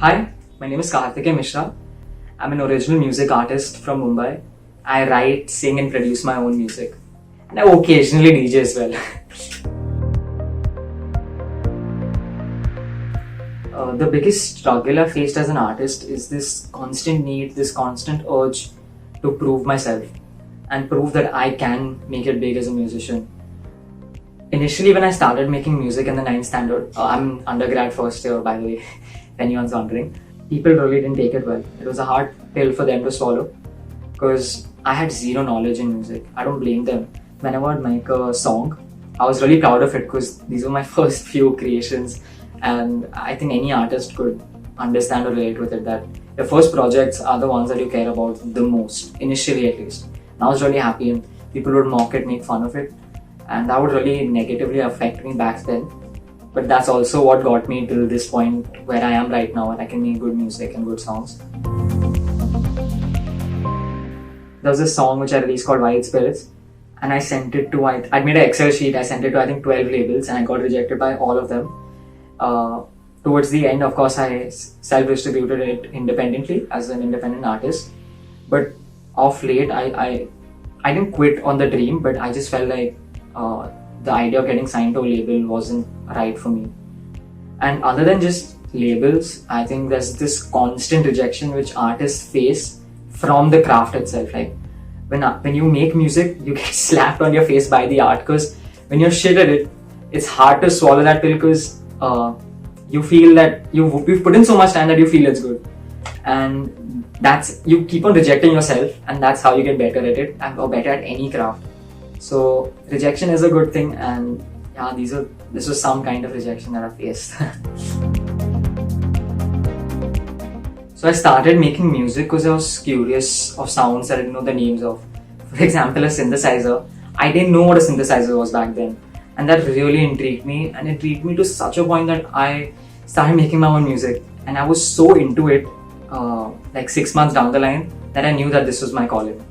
Hi, my name is Kartikeya Mishra. I'm an original music artist from Mumbai. I write, sing and produce my own music. And I occasionally DJ as well. The biggest struggle I faced as an artist is this constant need, this constant urge to prove myself and prove that I can make it big as a musician. Initially, when I started making music in the 9th standard, I'm undergrad first year, by the way, if anyone's wondering, people really didn't take it well. It was a hard pill for them to swallow because I had zero knowledge in music. I don't blame them. Whenever I'd make a song, I was really proud of it because these were my first few creations, and I think any artist could understand or relate with it that your first projects are the ones that you care about the most, initially at least. And I was really happy, and people would mock it, make fun of it, and that would really negatively affect me back then. But that's also what got me till this point where I am right now, and I can make good music and good songs. There was a song which I released called Wild Spirits, and I sent it to, I made an Excel sheet, I sent it to I think 12 labels, and I got rejected by all of them. Towards the end, of course, I self-distributed it independently as an independent artist. But of late, I didn't quit on the dream, but I just felt like the idea of getting signed to a label wasn't right for me. And other than just labels, I think there's this constant rejection which artists face from the craft itself. Like when you make music, you get slapped on your face by the art, because when you're shit at it, it's hard to swallow that pill because you feel that you've put in so much time that you feel it's good, and you keep on rejecting yourself, and that's how you get better at it or better at any craft. So rejection is a good thing, and yeah, this was some kind of rejection that I faced. So I started making music because I was curious of sounds that I didn't know the names of. For example, a synthesizer. I didn't know what a synthesizer was back then, and that really intrigued me, and it intrigued me to such a point that I started making my own music, and I was so into it like 6 months down the line that I knew that this was my calling.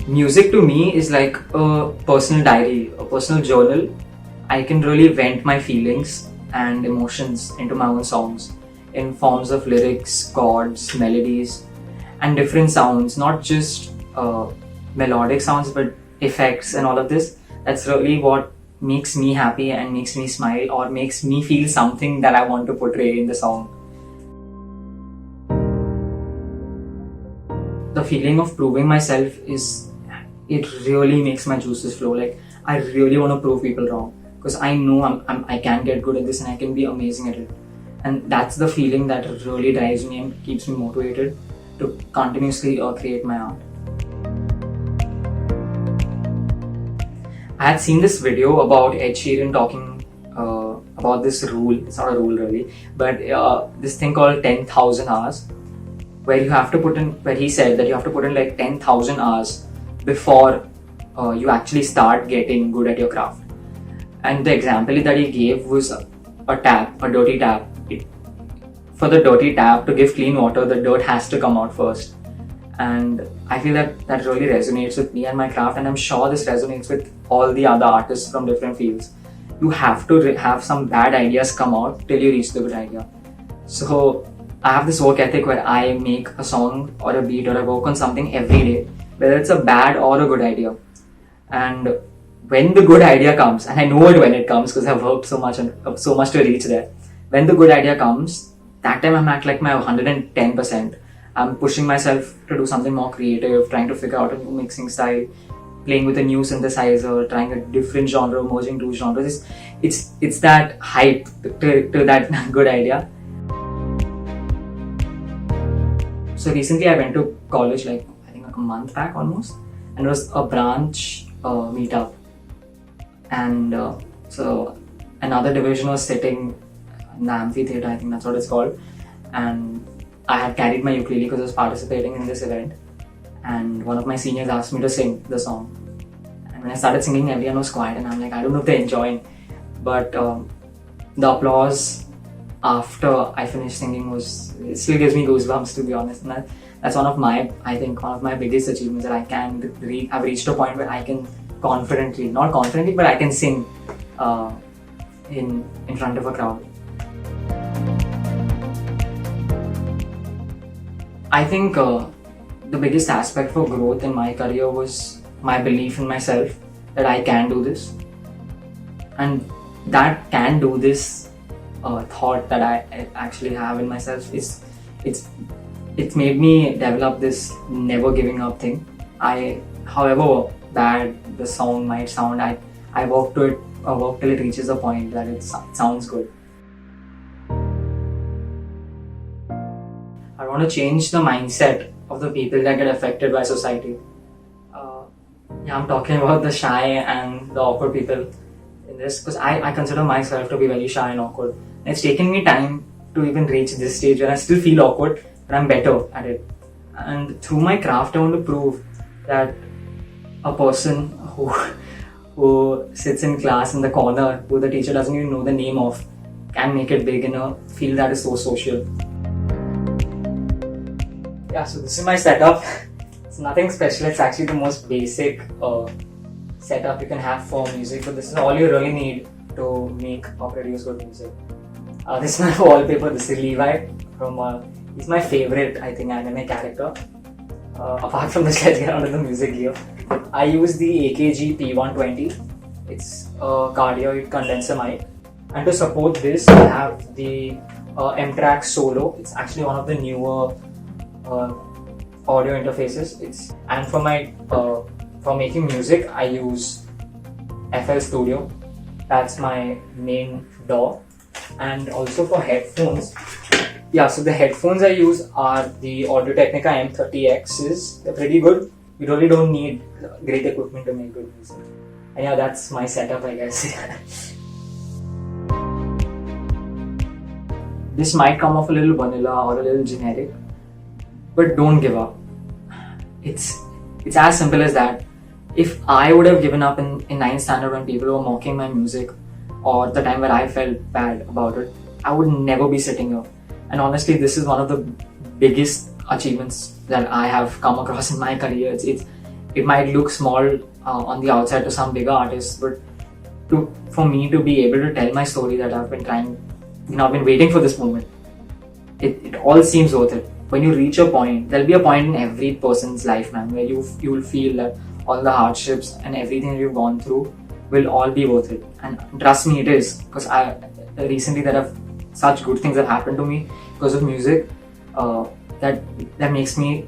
Music to me is like a personal diary, a personal journal. I can really vent my feelings and emotions into my own songs in forms of lyrics, chords, melodies, and different sounds, not just melodic sounds but effects and all of this. That's really what makes me happy and makes me smile or makes me feel something that I want to portray in the song. The feeling of proving myself it really makes my juices flow. Like I really want to prove people wrong because I know I can get good at this and I can be amazing at it, and that's the feeling that really drives me and keeps me motivated to continuously create my art. I had seen this video about Ed Sheeran talking about this rule. It's not a rule really, but this thing called 10,000 hours, where he said that you have to put in like 10,000 hours before you actually start getting good at your craft. And the example that he gave was a dirty tap. For the dirty tap to give clean water, the dirt has to come out first. And I feel that really resonates with me and my craft, and I'm sure this resonates with all the other artists from different fields. You have to have some bad ideas come out till you reach the good idea. So I have this work ethic where I make a song or a beat or I work on something every day, whether it's a bad or a good idea. And when the good idea comes, and I know it when it comes because I've worked so much to reach there. When the good idea comes, that time I'm at like my 110%. I'm pushing myself to do something more creative, trying to figure out a new mixing style, playing with a new synthesizer, trying a different genre, merging two genres. It's that hype to that good idea. So recently I went to college like a month back almost, and it was a branch meetup, and so another division was sitting in the amphitheater, I think that's what it's called, and I had carried my ukulele because I was participating in this event, and one of my seniors asked me to sing the song, and when I started singing everyone was quiet and I'm like, I don't know if they're enjoying, but the applause after I finished singing it still gives me goosebumps, to be honest, and that's one of my biggest achievements, that I've reached a point where I can not confidently, but I can sing in front of a crowd. I think the biggest aspect for growth in my career was my belief in myself that I can do this, and that can do this thought that I actually have in myself is it's made me develop this never giving up thing. However bad the song might sound, I work to it, work till it reaches a point that it sounds good. I want to change the mindset of the people that get affected by society. Yeah, I'm talking about the shy and the awkward people in this, because I consider myself to be very shy and awkward. And it's taken me time to even reach this stage where I still feel awkward, but I'm better at it. And through my craft, I want to prove that a person who sits in class in the corner, who the teacher doesn't even know the name of, can make it big in a field that is so social. Yeah, so this is my setup. It's nothing special, it's actually the most basic setup you can have for music, but this is all you really need to make or produce good music. This is my wallpaper. This is Levi from, he's my favorite, I think, anime character. Apart from this, let's get onto the music gear. I use the AKG P120. It's a cardioid condenser mic. And to support this, I have the M-Track Solo. It's actually one of the newer audio interfaces. And for making music, I use FL Studio. That's my main DAW. And also for headphones, yeah, so the headphones I use are the Audio-Technica M30Xs. They're pretty good. You really don't need great equipment to make good music. And yeah, that's my setup, I guess. This might come off a little vanilla or a little generic, but don't give up. It's as simple as that. If I would have given up in 9th standard when people were mocking my music, or the time where I felt bad about it, I would never be sitting here. And honestly, this is one of the biggest achievements that I have come across in my career. It might look small on the outside to some bigger artists, but for me to be able to tell my story that I've been trying, I've been waiting for this moment, it all seems worth it. When you reach a point, there'll be a point in every person's life, man, where you will feel that all the hardships and everything that you've gone through will all be worth it. And trust me, it is, because recently there are such good things that happened to me because of music that makes me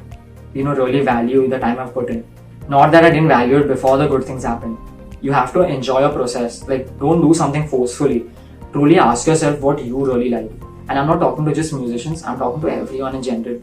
really value the time I've put in. Not that I didn't value it before the good things happened. You have to enjoy a process. Like, don't do something forcefully. Truly ask yourself what you really like. And I'm not talking to just musicians, I'm talking to everyone in general.